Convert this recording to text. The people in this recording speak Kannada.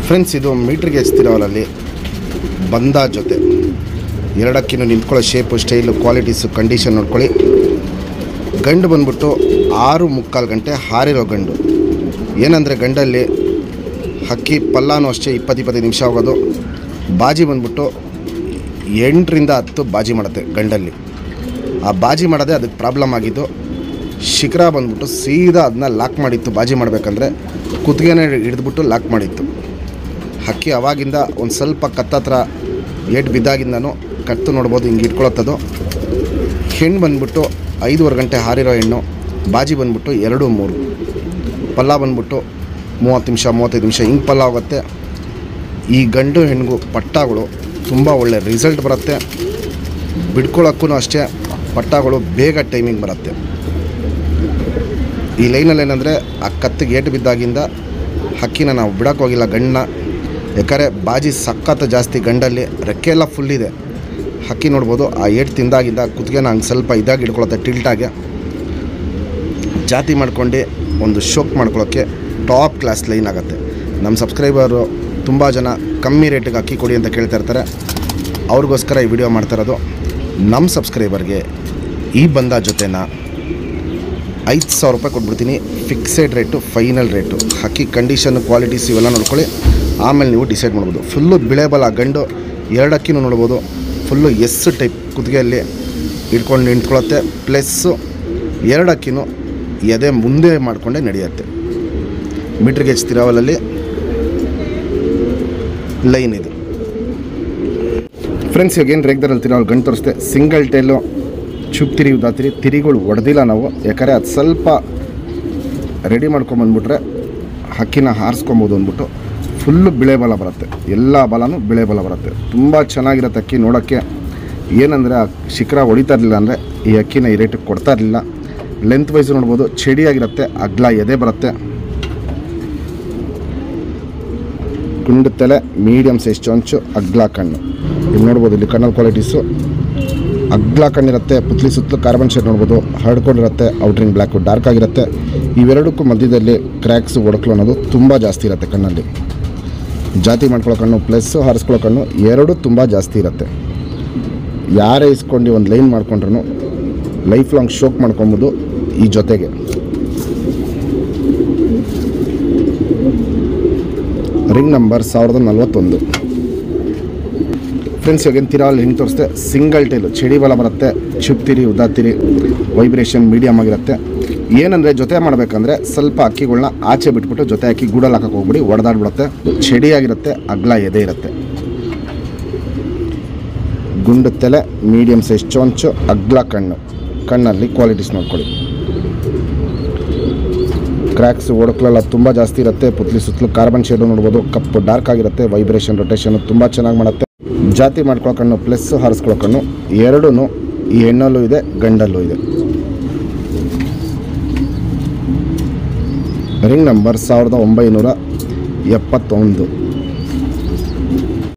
ಫ್ರೆಂಡ್ಸ್, ಇದು ಮೀಟ್ರಿಗೆ ಹಚ್ತಿರೋರಲ್ಲಿ ಬಂದ ಜೊತೆ ಎರಡಕ್ಕಿನ್ನೂ ನಿಂತ್ಕೊಳ್ಳೋ ಶೇಪು, ಸ್ಟೈಲು, ಕ್ವಾಲಿಟೀಸು, ಕಂಡೀಷನ್ ನೋಡ್ಕೊಳ್ಳಿ. ಗಂಡು ಬಂದ್ಬಿಟ್ಟು 6.75 ಗಂಟೆ ಹಾರಿರೋ ಗಂಡು. ಏನಂದರೆ ಗಂಡಲ್ಲಿ ಹಕ್ಕಿ ಪಲ್ಲಾನು ಅಷ್ಟೇ 20-25 ನಿಮಿಷ ಹೋಗೋದು. ಬಾಜಿ ಬಂದ್ಬಿಟ್ಟು 8ರಿಂದ 10 ಬಾಜಿ ಮಾಡುತ್ತೆ ಗಂಡಲ್ಲಿ. ಆ ಬಾಜಿ ಮಾಡೋದೇ ಅದಕ್ಕೆ ಪ್ರಾಬ್ಲಮ್ ಆಗಿದ್ದು. ಶಿಖರ ಬಂದ್ಬಿಟ್ಟು ಸೀದಾ ಅದನ್ನ ಲಾಕ್ ಮಾಡಿತ್ತು. ಬಾಜಿ ಮಾಡಬೇಕಂದ್ರೆ ಕುತ್ತಿಗೆನೇ ಹಿಡಿದ್ಬಿಟ್ಟು ಲಾಕ್ ಮಾಡಿತ್ತು. ಹಕ್ಕಿ ಅವಾಗಿಂದ ಒಂದು ಸ್ವಲ್ಪ ಕತ್ತತ್ರ ಏಟು ಬಿದ್ದಾಗಿಂದನೂ ಕತ್ತು ನೋಡ್ಬೋದು, ಹಿಂಗೆ ಇಟ್ಕೊಳತ್ತದು. ಹೆಣ್ಣು ಬಂದ್ಬಿಟ್ಟು 5.25 ಗಂಟೆ ಹಾರಿರೋ ಹೆಣ್ಣು. ಬಾಜಿ ಬಂದ್ಬಿಟ್ಟು 2-3. ಪಲ್ಲ ಬಂದ್ಬಿಟ್ಟು 30 ನಿಮಿಷ 35 ನಿಮಿಷ ಹಿಂಗೆ ಪಲ್ಲ ಹೋಗುತ್ತೆ. ಈ ಗಂಡು ಹೆಣ್ಣಿಗೂ ಪಟ್ಟಗಳು ತುಂಬ ಒಳ್ಳೆ ರಿಸಲ್ಟ್ ಬರುತ್ತೆ. ಬಿಡ್ಕೊಳ್ಳೋಕ್ಕೂ ಅಷ್ಟೇ ಪಟ್ಟಗಳು ಬೇಗ ಟೈಮಿಂಗ್ ಬರುತ್ತೆ. ಈ ಲೈನಲ್ಲಿ ಏನಂದರೆ ಆ ಕತ್ತಿಗೆ ಏಟು ಬಿದ್ದಾಗಿಂದ ಹಕ್ಕಿನ ನಾವು ಬಿಡೋಕ್ಕೆ ಹೋಗಿಲ್ಲ ಗಂಡನ್ನ. ಯಾಕಂದರೆ ಬಾಜಿ ಸಖತ್ತು ಜಾಸ್ತಿ ಗಂಡಲ್ಲಿ. ರೆಕ್ಕೆ ಎಲ್ಲ ಫುಲ್ ಇದೆ. ಹಕ್ಕಿ ನೋಡ್ಬೋದು ಆ ಏಟು ತಿಂದಾಗಿಂದ ಕುತ್ತಿಗೆನ ಹಂಗೆ ಸ್ವಲ್ಪ ಇದಾಗಿ ಹಿಡ್ಕೊಳತ್ತೆ, ಟಿಲ್ಟಾಗೆ. ಜಾತಿ ಮಾಡ್ಕೊಂಡು ಒಂದು ಶೋಕ್ ಮಾಡ್ಕೊಳ್ಳೋಕ್ಕೆ ಟಾಪ್ ಕ್ಲಾಸ್ ಲೈನ್ ಆಗುತ್ತೆ. ನಮ್ಮ ಸಬ್ಸ್ಕ್ರೈಬರು ತುಂಬ ಜನ ಕಮ್ಮಿ ರೇಟಿಗೆ ಅಕ್ಕಿ ಕೊಡಿ ಅಂತ ಕೇಳ್ತಾ ಇರ್ತಾರೆ. ಅವ್ರಿಗೋಸ್ಕರ ಈ ವಿಡಿಯೋ ಮಾಡ್ತಾಯಿರೋದು. ನಮ್ಮ ಸಬ್ಸ್ಕ್ರೈಬರ್ಗೆ ಈ ಬಂದ ಜೊತೆನ 5,000 ರೂಪಾಯಿ ಕೊಟ್ಬಿಡ್ತೀನಿ. Fixed rate, final rate. ಹಕ್ಕಿ ಕಂಡೀಷನ್, ಕ್ವಾಲಿಟೀಸ್ ಇವೆಲ್ಲ ನೋಡ್ಕೊಳ್ಳಿ. ಆಮೇಲೆ ನೀವು ಡಿಸೈಡ್ ಮಾಡ್ಬೋದು. ಫುಲ್ಲು ಬಿಳೆಬಲ ಗಂಡು. 2 ಅಕ್ಕಿನೂ ನೋಡ್ಬೋದು. ಫುಲ್ಲು ಎಸ್ ಟೈಪ್ ಕುತ್ತಿಗೆಯಲ್ಲಿ ಇಟ್ಕೊಂಡು ನಿಂತ್ಕೊಳ್ಳುತ್ತೆ. ಪ್ಲಸ್ಸು 2 ಅಕ್ಕಿನೂ ಎದೆ ಮುಂದೆ ಮಾಡಿಕೊಂಡೇ ನಡೆಯುತ್ತೆ. ಮೀಟ್ರಿಗೆ ಹಚ್ತಿರೋವಲ್ಲಿ ಲೈನ್ ಇದು. ಫ್ರೆಂಡ್ಸ್, ಇವಾಗೇನು ರೇಗ್ದಾರಲ್ಲಿ ತಿರೋಲ್ಲಿ ಗಂಡು ತೋರಿಸ್ತೆ. ಸಿಂಗಲ್ ಟೇಲು ಚುಪ್ ತಿರಿ ಉದಾತಿರಿ. ತಿರಿಗಳು ಹೊಡೆದಿಲ್ಲ ನಾವು. ಯಾಕಂದರೆ ಅದು ಸ್ವಲ್ಪ ರೆಡಿ ಮಾಡ್ಕೊಂಬಂದ್ಬಿಟ್ರೆ ಹಕ್ಕಿನ ಹಾರಿಸ್ಕೊಬೋದು ಅಂದ್ಬಿಟ್ಟು ಫುಲ್ಲು ಬಿಳೆ ಬಲ ಬರುತ್ತೆ. ಎಲ್ಲ ಬಲನೂ ಬಿಳೆ ಬಲ ಬರುತ್ತೆ. ತುಂಬ ಚೆನ್ನಾಗಿರುತ್ತೆ ಅಕ್ಕಿ ನೋಡೋಕ್ಕೆ. ಏನಂದರೆ ಆ ಶಿಖರ ಹೊಡಿತಾ ಇರಲಿಲ್ಲ ಅಂದರೆ ಈ ಅಕ್ಕಿನ ಈ ರೇಟಿಗೆ ಕೊಡ್ತಾ ಇರಲಿಲ್ಲ. ಲೆಂತ್ ವೈಸು ನೋಡ್ಬೋದು, ಚಡಿಯಾಗಿರುತ್ತೆ. ಅಗ್ಲ ಎದೆ ಬರುತ್ತೆ. ಗುಂಡು ತಲೆ, ಮೀಡಿಯಮ್ ಸೈಜ್ ಚೊಂಚು, ಅಗ್ಲ ಕಣ್ಣು. ಇಲ್ಲಿ ನೋಡ್ಬೋದು, ಇಲ್ಲಿ ಕಣ್ಣಲ್ಲಿ ಕ್ವಾಲಿಟೀಸು ಅಗ್ಲ ಕಣ್ಣಿರುತ್ತೆ. ಪುತ್ಲಿ ಸುತ್ತಲೂ ಕಾರ್ಬನ್ ಶೇಡ್ ನೋಡ್ಬೋದು, ಹರಡ್ಕೊಂಡಿರುತ್ತೆ. ಔಟ್ರಿಂಗ್ ಬ್ಲ್ಯಾಕು ಡಾರ್ಕ್ ಆಗಿರುತ್ತೆ. ಇವೆರಡಕ್ಕೂ ಮಧ್ಯದಲ್ಲಿ ಕ್ರ್ಯಾಕ್ಸು, ಒಡಕಲು ಅನ್ನೋದು ತುಂಬ ಜಾಸ್ತಿ ಇರುತ್ತೆ ಕಣ್ಣಲ್ಲಿ. ಜಾತಿ ಮಾಡ್ಕೊಳ್ಳೋ ಕಣ್ಣು ಪ್ಲಸ್ಸು ಹಾರಿಸ್ಕೊಳ್ಳೋ ಕಣ್ಣು ಎರಡೂ ತುಂಬ ಜಾಸ್ತಿ ಇರುತ್ತೆ. ಯಾರೇ ಇಸ್ಕೊಂಡು ಒಂದು ಲೈನ್ ಮಾಡ್ಕೊಂಡ್ರೂ ಲೈಫ್ ಲಾಂಗ್ ಶೋಕ್ ಮಾಡ್ಕೊಬೋದು. ಈ ಜೊತೆಗೆ ರಿಂಗ್ ನಂಬರ್ 1041. ಫ್ರೆಂಡ್ಸ್, ಇವಾಗೇನು ತಿರಾಲ್ ಹಿಂಗೆ ತೋರಿಸ್ತೆ. ಸಿಂಗಲ್ ಟೈಲು, ಚಡಿ ಬಲ ಬರುತ್ತೆ. ಚುಪ್ತಿರಿ ಉದಾತಿರಿ, ವೈಬ್ರೇಷನ್ ಮೀಡಿಯಮ್ ಆಗಿರುತ್ತೆ. ಏನಂದರೆ ಜೊತೆ ಮಾಡಬೇಕಂದ್ರೆ ಸ್ವಲ್ಪ ಅಕ್ಕಿಗಳನ್ನ ಆಚೆ ಬಿಟ್ಬಿಟ್ಟು ಜೊತೆ ಅಕ್ಕಿ ಗೂಡಲ್ಲಿ ಹಾಕಕ್ಕೆ ಹೋಗ್ಬಿಡಿ, ಒಡೆದಾಡ್ಬಿಡುತ್ತೆ. ಚಡಿಯಾಗಿರುತ್ತೆ. ಅಗ್ಲ ಎದೆ ಇರುತ್ತೆ. ಗುಂಡು ತಲೆ, ಮೀಡಿಯಮ್ ಸೈಜ್ ಚೊಂಚು, ಅಗ್ಲ ಕಣ್ಣು. ಕಣ್ಣಲ್ಲಿ ಕ್ವಾಲಿಟೀಸ್ ನೋಡ್ಕೊಳ್ಳಿ. ಕ್ರ್ಯಾಕ್ಸ್, ಒಡಕಲೆಲ್ಲ ತುಂಬ ಜಾಸ್ತಿ ಇರುತ್ತೆ. ಪುತ್ಲಿ ಸುತ್ತಲೂ ಕಾರ್ಬನ್ ಶೇಡು ನೋಡ್ಬೋದು. ಕಪ್ಪು ಡಾರ್ಕ್ ಆಗಿರುತ್ತೆ. ವೈಬ್ರೇಷನ್, ರೊಟೇಷನ್ ತುಂಬ ಚೆನ್ನಾಗಿ ಮಾಡುತ್ತೆ. ಜಾತಿ ಮಾಡ್ಕೊಳ್ಳೋ ಕಣ್ಣು ಪ್ಲಸ್ಸು ಹಾರಿಸ್ಕೊಳ್ಳೋ ಕಣ್ಣು ಎರಡೂ ಈ ಹೆಣ್ಣಲ್ಲೂ ಇದೆ, ಗಂಡಲ್ಲೂ ಇದೆ. Ring number 1971.